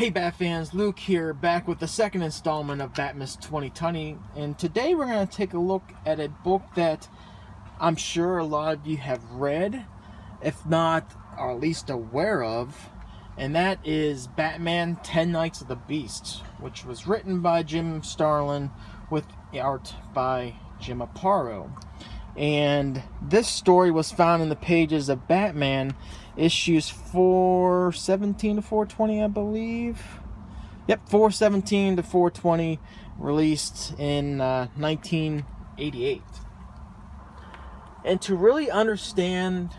Hey Bat fans, Luke here, back with the second installment of Batmas 2020, and today we're going to take a look at a book that I'm sure a lot of you have read, if not, or at least aware of, and that is Batman 10 Nights of the Beast, which was written by Jim Starlin with art by Jim Aparo. And this story was found in the pages of Batman issues 417 to 420, I believe. Yep, 417 to 420, released in 1988. And to really understand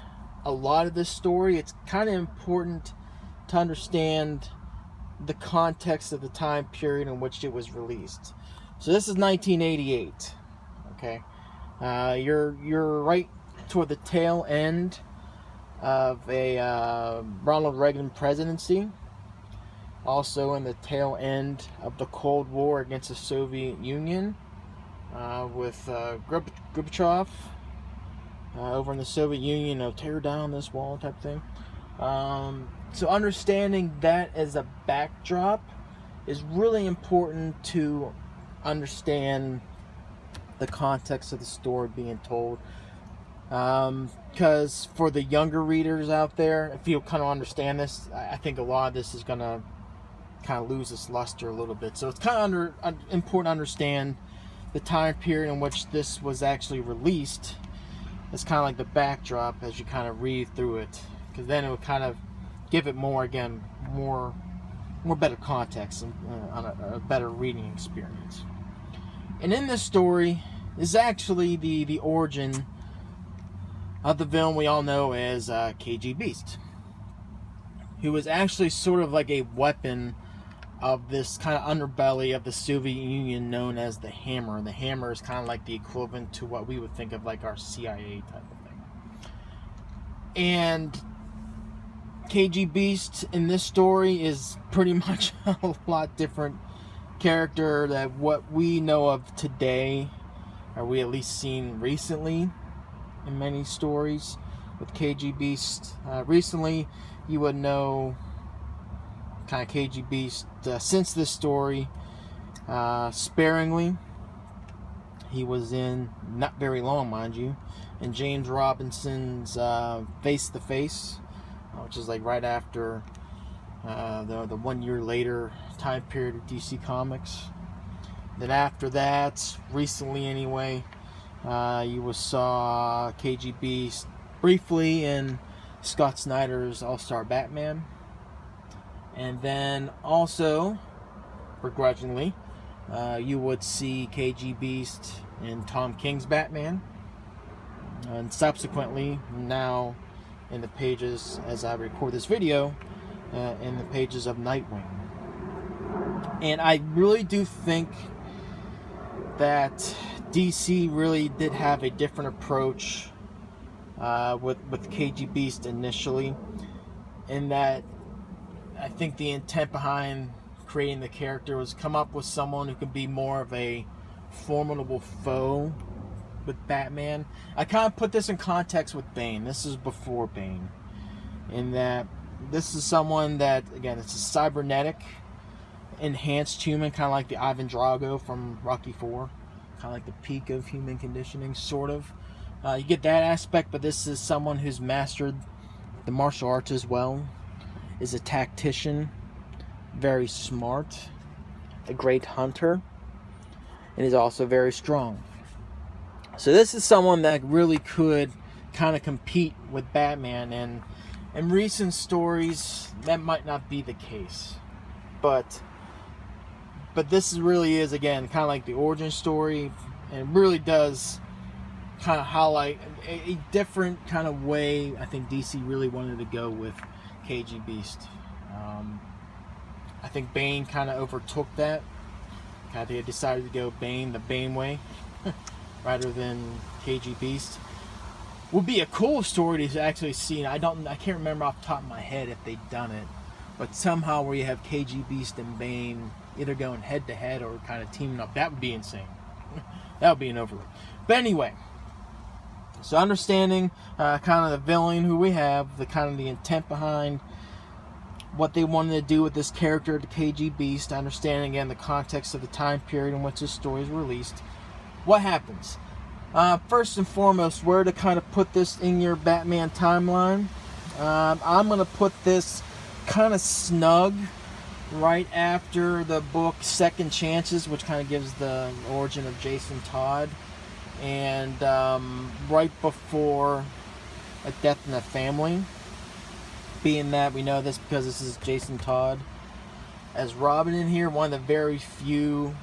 a lot of this story, it's kind of important to understand the context of the time period in which it was released. So this is 1988, okay? You're right toward the tail end of a Ronald Reagan presidency. Also in the tail end of the Cold War against the Soviet Union, with Gorbachev over in the Soviet Union, tear down this wall type thing. So understanding that as a backdrop is really important to understand the context of the story being told, because for the younger readers out there, if you kind of understand this, I think a lot of this is going to kind of lose its luster a little bit. So it's kind of important to understand the time period in which this was actually released. It's kind of like the backdrop as you kind of read through it, because then it would kind of give it more better context and on a better reading experience. And in this story is actually the origin of the villain we all know as KG Beast, who was actually sort of like a weapon of this kind of underbelly of the Soviet Union known as the Hammer. The Hammer is kind of like the equivalent to what we would think of like our CIA type of thing. And KG Beast in this story is pretty much a lot different character than what we know of today, or we at least seen recently in many stories with KG Beast. Recently, you would know kind of KG Beast since this story sparingly. He was in, not very long mind you, in James Robinson's Face to Face, which is like right after the 1 year later time period of DC Comics. Then after that, recently anyway, you saw KG Beast briefly in Scott Snyder's All-Star Batman. And then also, begrudgingly, you would see KG Beast in Tom King's Batman. And subsequently, now in the pages, as I record this video, in the pages of Nightwing. And I really do think that DC really did have a different approach with KG Beast initially, in that I think the intent behind creating the character was come up with someone who could be more of a formidable foe with Batman. I kind of put this in context with Bane. This is before Bane, in that this is someone that, again, it's a cybernetic enhanced human, kind of like the Ivan Drago from Rocky IV, kind of like the peak of human conditioning, sort of. You get that aspect, but this is someone who's mastered the martial arts as well, is a tactician, very smart, a great hunter, and is also very strong. So this is someone that really could kind of compete with Batman, and in recent stories that might not be the case, but this really is, again, kind of like the origin story, and it really does kind of highlight a different kind of way I think DC really wanted to go with KG Beast. I think Bane kind of overtook that. They decided to go the Bane way, rather than KG Beast. Would be a cool story to actually see. I can't remember off the top of my head if they'd done it, but somehow where you have KG Beast and Bane either going head to head or kind of teaming up, that would be insane. That would be an overload. But anyway, so understanding kind of the villain who we have, the kind of the intent behind what they wanted to do with this character, the KG Beast, understanding again the context of the time period in which this story is released. What happens? First and foremost, where to kind of put this in your Batman timeline. I'm going to put this kind of snug right after the book Second Chances, which kind of gives the origin of Jason Todd, and right before A Death in the Family. Being that we know this because this is Jason Todd as Robin in here, one of the very few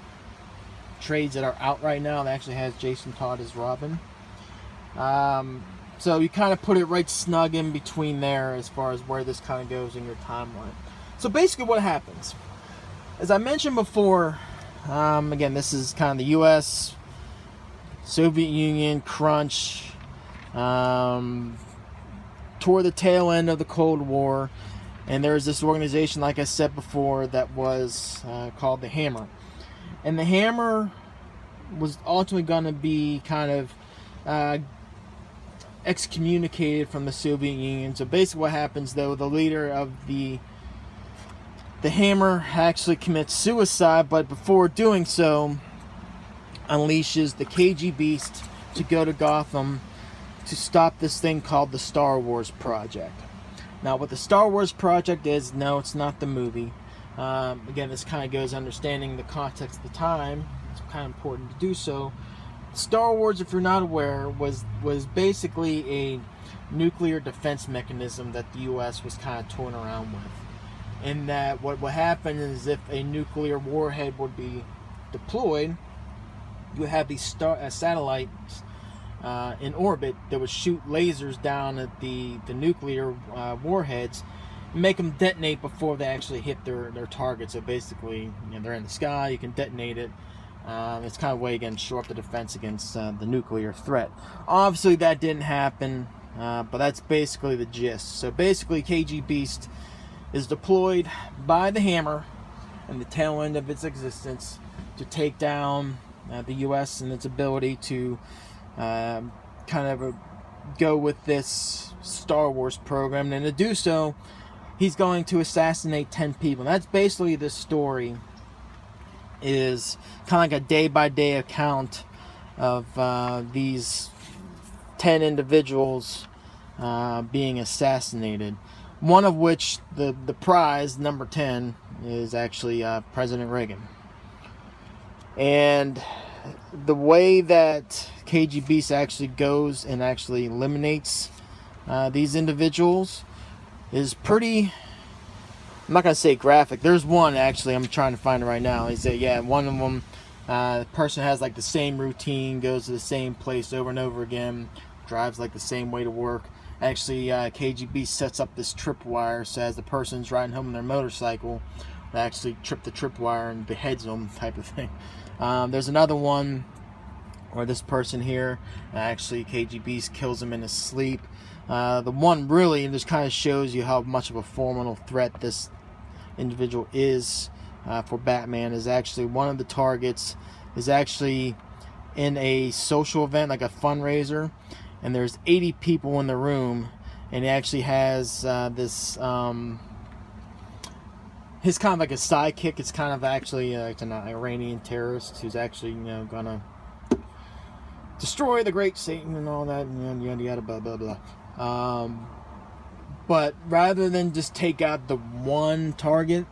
trades that are out right now that actually has Jason Todd as Robin. So you kind of put it right snug in between there as far as where this kind of goes in your timeline. So basically what happens, as I mentioned before, again, this is kind of the U.S., Soviet Union, crunch, toward the tail end of the Cold War, and there was this organization, like I said before, that was called the Hammer. And the Hammer was ultimately going to be kind of excommunicated from the Soviet Union. So basically what happens, though, the leader of the Hammer actually commits suicide, but before doing so, unleashes the KG Beast to go to Gotham to stop this thing called the Star Wars Project. Now, what the Star Wars Project is, no, it's not the movie. Again, this kind of goes understanding the context of the time. It's kind of important to do so. Star Wars, if you're not aware, was basically a nuclear defense mechanism that the U.S. was kind of toying around with. In that, what would happen is if a nuclear warhead would be deployed, you would have these satellites in orbit that would shoot lasers down at the nuclear warheads, make them detonate before they actually hit their target. So basically, they're in the sky, you can detonate it. It's kind of a way, again, to shore up the defense against the nuclear threat. Obviously, that didn't happen, but that's basically the gist. So basically, KG Beast is deployed by the Hammer and the tail end of its existence to take down the U.S. and its ability to kind of go with this Star Wars program. And to do so, he's going to assassinate 10 people. And that's basically the story, is kind of like a day-by-day account of these 10 individuals being assassinated. One of which, the prize, number 10, is actually President Reagan. And the way that KG Beast actually goes and actually eliminates these individuals is pretty, I'm not going to say graphic. There's one, actually, I'm trying to find it right now. He said, yeah, one of them, the person has like the same routine, goes to the same place over and over again, drives like the same way to work. Actually, KG Beast sets up this tripwire, so as the person's riding home on their motorcycle, they actually trip the tripwire and beheads them, type of thing. There's another one where this person here, actually KG Beast kills him in his sleep. The one really just kind of shows you how much of a formidable threat this individual is for Batman. Is actually one of the targets is actually in a social event, like a fundraiser, and there's 80 people in the room, and he actually has this his kind of like a sidekick. It's kind of actually like an Iranian terrorist who's actually gonna destroy the great Satan and all that, and yada yada blah blah blah. But rather than just take out the one target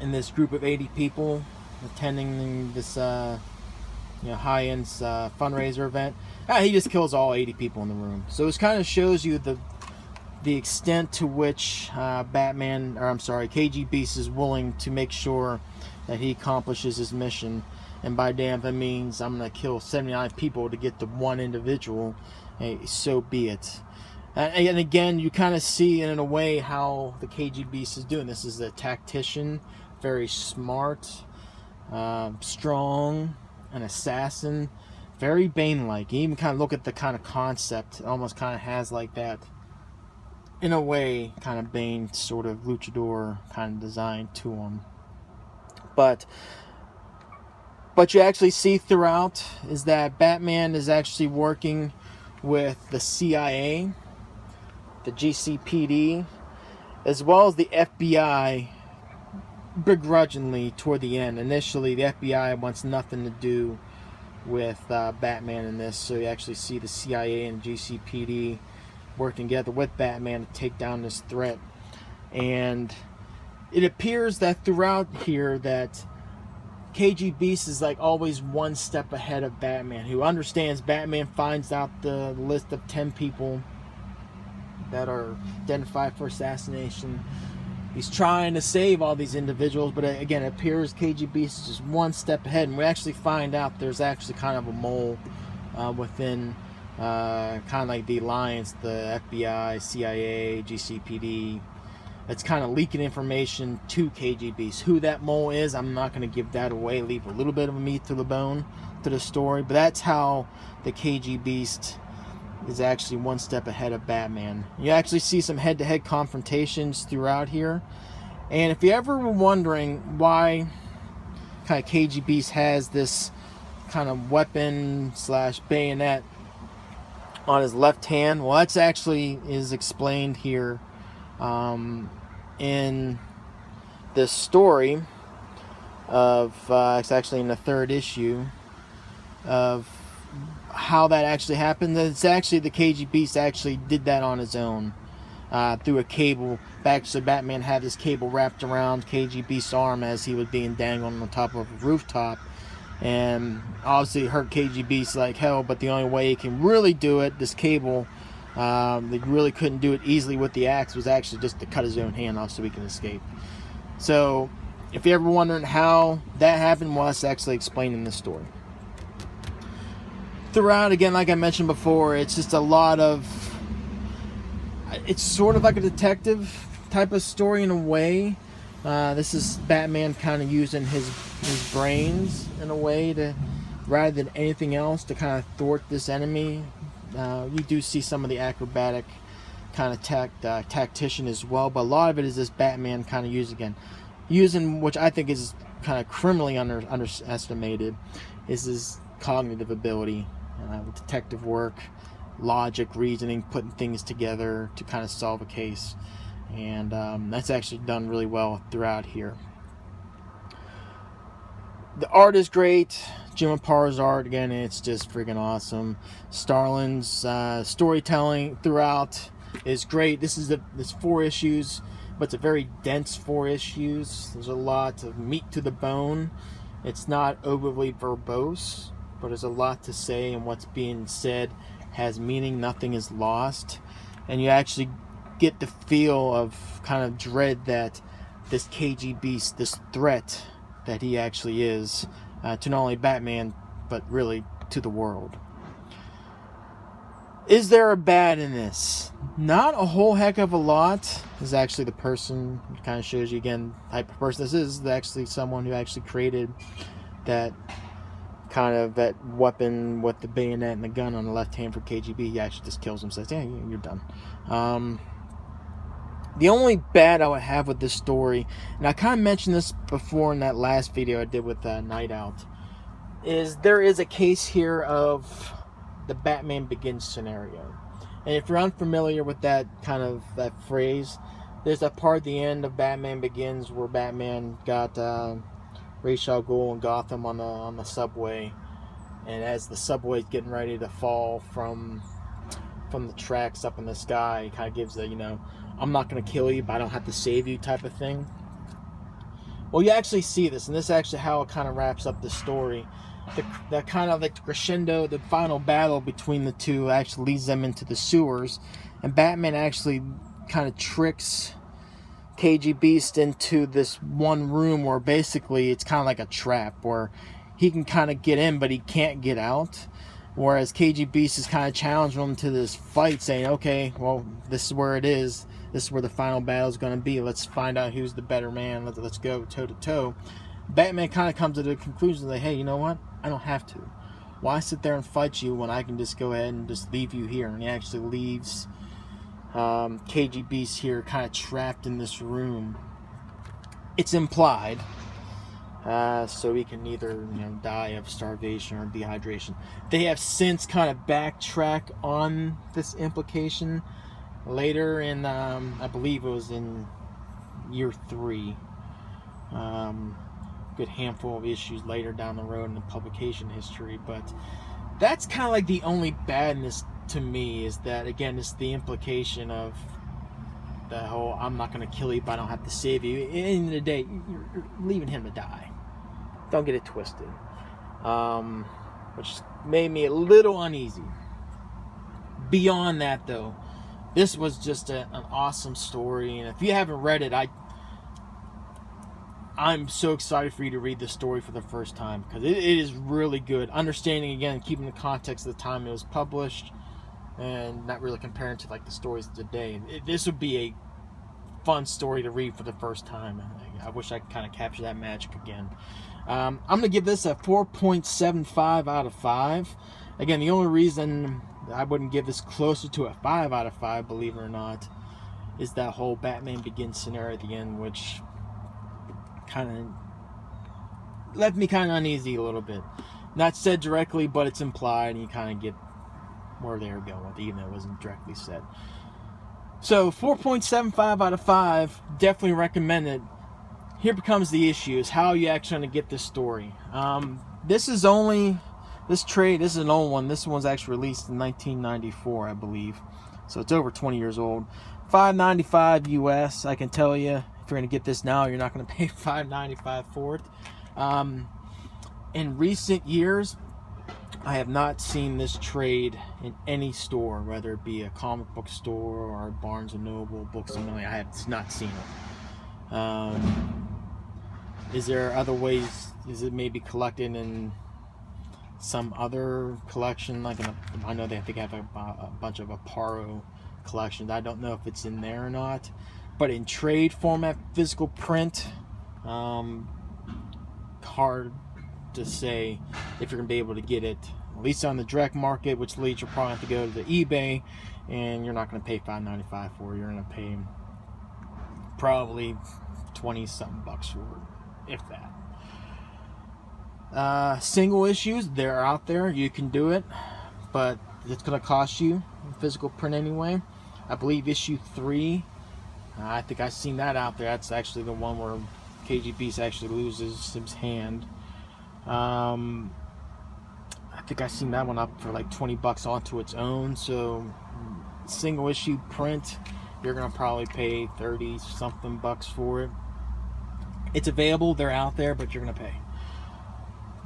in this group of 80 people attending this high-end fundraiser event, he just kills all 80 people in the room. So it kind of shows you the extent to which KG Beast is willing to make sure that he accomplishes his mission. And by damn, that means I'm going to kill 79 people to get to one individual. Hey, so be it. And again, you kind of see in a way how the KG Beast is doing. This is a tactician, very smart, strong, an assassin, very Bane-like. You even kind of look at the kind of concept. It almost kind of has like that, in a way, kind of Bane sort of luchador kind of design to him. But you actually see throughout is that Batman is actually working with the CIA, the GCPD, as well as the FBI, begrudgingly toward the end. Initially, the FBI wants nothing to do with Batman in this, so you actually see the CIA and GCPD working together with Batman to take down this threat. And it appears that throughout here that KG Beast is like always one step ahead of Batman, who understands Batman finds out the list of 10 people that are identified for assassination. He's trying to save all these individuals, but again, it appears KG Beast is just one step ahead, and we actually find out there's actually kind of a mole within kind of like the alliance, the FBI, CIA, GCPD. It's kind of leaking information to KG Beast. Who that mole is, I'm not going to give that away. Leave a little bit of meat to the bone to the story, but that's how the KG Beast is actually one step ahead of Batman. You actually see some head-to-head confrontations throughout here, and if you ever were wondering why kind of KG Beast has this kind of weapon slash bayonet on his left hand, well, that's actually is explained here in this story of it's actually in the 3rd issue of how that actually happened. It's actually the KG Beast actually did that on his own through a cable. So Batman had this cable wrapped around KG Beast's arm as he was being dangled on the top of a rooftop, and obviously it hurt KG Beast like hell, but the only way he can really do it, this cable, they really couldn't do it easily with the axe, was actually just to cut his own hand off so he can escape. So if you're ever wondering how that happened, well, that's actually explained in this story. Throughout, again, like I mentioned before, it's just a lot of, it's sort of like a detective type of story in a way. This is Batman kind of using his brains in a way to, rather than anything else, to kind of thwart this enemy. You do see some of the acrobatic kind of tactician as well, but a lot of it is this Batman kind of using, which I think is kind of criminally underestimated, is his cognitive ability, detective work, logic, reasoning, putting things together to kind of solve a case. And that's actually done really well throughout here. The art is great. Jim Apara's art, again, it's just freaking awesome. Starlin's storytelling throughout is great. There's 4 issues, but it's a very dense 4 issues. There's a lot of meat to the bone. It's not overly verbose, but there's a lot to say, and what's being said has meaning. Nothing is lost, and you actually get the feel of kind of dread that this KG Beast, this threat that he actually is to not only Batman, but really to the world. Is there a bad in this? Not a whole heck of a lot. This is actually the person, it kind of shows you again the type of person this is. Actually someone who actually created that kind of that weapon with the bayonet and the gun on the left hand for KGB. He actually just kills him, says, yeah, you're done. The only bad I would have with this story, and I kind of mentioned this before in that last video I did with Night Out, is there is a case here of the Batman Begins scenario. And if you're unfamiliar with that kind of that phrase, there's a part at the end of Batman Begins where Batman got Ra's al Ghul and Gotham on the subway, and as the subway's getting ready to fall from the tracks up in the sky, it kind of gives the, I'm not going to kill you, but I don't have to save you type of thing. Well, you actually see this, and this is actually how it kind of wraps up the story. The kind of like the crescendo, the final battle between the two actually leads them into the sewers, and Batman actually kind of tricks KG Beast into this one room where basically it's kind of like a trap where he can kind of get in, but he can't get out. Whereas KG Beast is kind of challenging him to this fight, saying, okay, well, this is where it is. This is where the final battle is going to be. Let's find out who's the better man. Let's go toe-to-toe. Batman kind of comes to the conclusion that, hey, you know what? I don't have to. Why sit there and fight you when I can just go ahead and just leave you here? And he actually leaves KG Beast here kind of trapped in this room. It's implied. So he can either die of starvation or dehydration. They have since kind of backtracked on this implication later in I believe it was in year 3. Good handful of issues later down the road in the publication history, but that's kind of like the only badness to me, is that, again, it's the implication of the whole I'm not going to kill you but I don't have to save you. At the end of the day, you're leaving him to die. Don't get it twisted. Which made me a little uneasy. Beyond that, though, this was just an awesome story, and if you haven't read it, I'm so excited for you to read this story for the first time, because it is really good. Understanding, again, keeping the context of the time it was published, and not really comparing to like the stories of today. This would be a fun story to read for the first time. I wish I could kind of capture that magic again. I'm going to give this a 4.75 out of 5. Again, the only reason I wouldn't give this closer to a 5 out of 5, believe it or not, is that whole Batman Begins scenario at the end, which kind of left me kind of uneasy a little bit. Not said directly, but it's implied, and you kind of get where they're going with it, even though it wasn't directly said. So 4.75 out of 5, definitely recommend it. Here becomes the issue, is how you actually going to get this story. This is an old one. This one's actually released in 1994, I believe. So it's over 20 years old. $5.95 US. I can tell you, if you're going to get this now, you're not going to pay $5.95 for it. In recent years, I have not seen this trade in any store, whether it be a comic book store or Barnes & Noble, Books A Million. I have not seen it. Is there other ways? Is it maybe collected in some other collection? Like I know they have a bunch of Aparo collections. I don't know if it's in there or not. But in trade format, physical print, hard to say if you're going to be able to get it, at least on the direct market, which leads you'll probably have to go to the eBay, and you're not going to pay $5.95 for it. You're going to pay probably 20-something bucks for it, if that. Single issues, they're out there. You can do it, but it's going to cost you in physical print anyway. I believe issue 3, I think I've seen that out there. That's actually the one where KG Beast actually loses his hand. I think I've seen that one up for like 20 bucks onto its own. So single issue print, you're going to probably pay 30 something bucks for it. It's available, they're out there, but you're going to pay.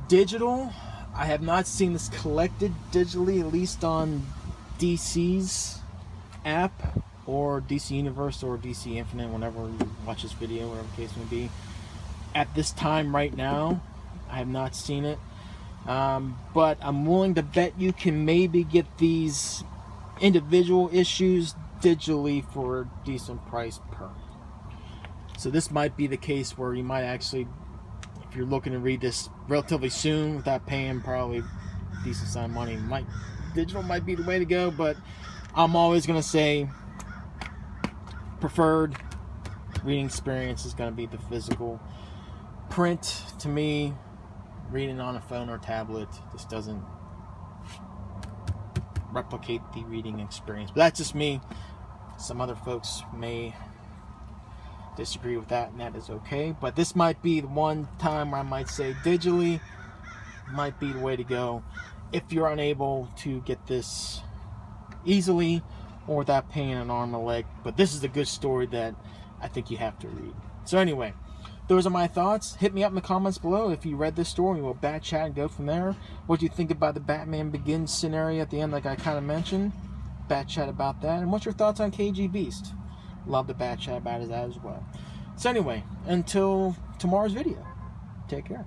Digital, I have not seen this collected digitally, at least on DC's app or DC Universe or DC Infinite, whenever you watch this video, whatever the case may be. At this time right now, I have not seen it. But I'm willing to bet you can maybe get these individual issues digitally for a decent price per. So this might be the case where you might actually, if you're looking to read this relatively soon without paying probably a decent sum of money, digital might be the way to go. But I'm always going to say preferred reading experience is going to be the physical. Print, to me, reading on a phone or tablet just doesn't replicate the reading experience. But that's just me. Some other folks may disagree with that, and that is okay. But this might be the one time where I might say digitally might be the way to go if you're unable to get this easily or without paying an arm and a leg. But this is a good story that I think you have to read. So anyway, those are my thoughts. Hit me up in the comments below if you read this story. We'll bat chat and go from there. What do you think about the Batman Begins scenario at the end, like I kind of mentioned? Bat chat about that. And what's your thoughts on KG Beast? Love to bat chat about that as well. So anyway, until tomorrow's video, take care.